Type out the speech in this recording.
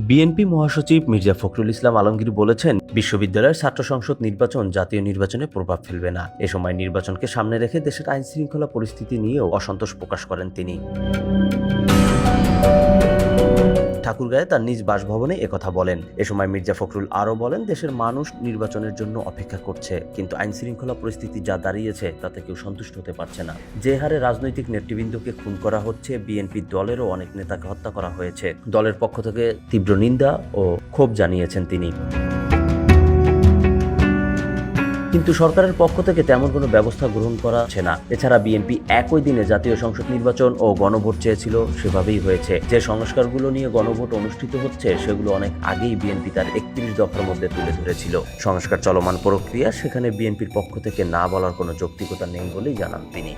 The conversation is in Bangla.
বিএনপি মহাসচিব মির্জা ফখরুল ইসলাম আলমগীর বলেছেন, বিশ্ববিদ্যালয়ের ছাত্র সংসদ নির্বাচন জাতীয় নির্বাচনে প্রভাব ফেলবে না। এ সময় নির্বাচনকে সামনে রেখে দেশের আইনশৃঙ্খলা পরিস্থিতি নিয়েও অসন্তোষ প্রকাশ করেন তিনি। ঠাকুরগাঁয়ে তার নিজ বাসভবনে একথা বলেন। এ সময় মির্জা ফখরুল আরও বলেন, দেশের মানুষ নির্বাচনের জন্য অপেক্ষা করছে, কিন্তু আইনশৃঙ্খলা পরিস্থিতি যা দাঁড়িয়েছে তাতে কেউ সন্তুষ্ট হতে পারছে না। যে হারে রাজনৈতিক নেতৃবৃন্দকে খুন করা হচ্ছে, বিএনপি দলেরও অনেক নেতাকে হত্যা করা হয়েছে। দলের পক্ষ থেকে তীব্র নিন্দা ও ক্ষোভ জানিয়েছেন তিনি। কিন্তু সরকারের পক্ষ থেকে তেমন কোনো ব্যবস্থা গ্রহণ করা হচ্ছে না। এছাড়া বিএনপি একই দিনে জাতীয় সংসদ নির্বাচন ও গণভোট চেয়েছিল, সেভাবেই হয়েছে। যে সংস্কারগুলো নিয়ে গণভোট অনুষ্ঠিত হচ্ছে সেগুলো অনেক আগেই বিএনপি তার 31 দফার মধ্যে তুলে ধরেছিল। সংস্কার চলমান প্রক্রিয়া, সেখানে বিএনপির পক্ষ থেকে না বলার কোনো যৌক্তিকতা নেই বলেই জানান তিনি।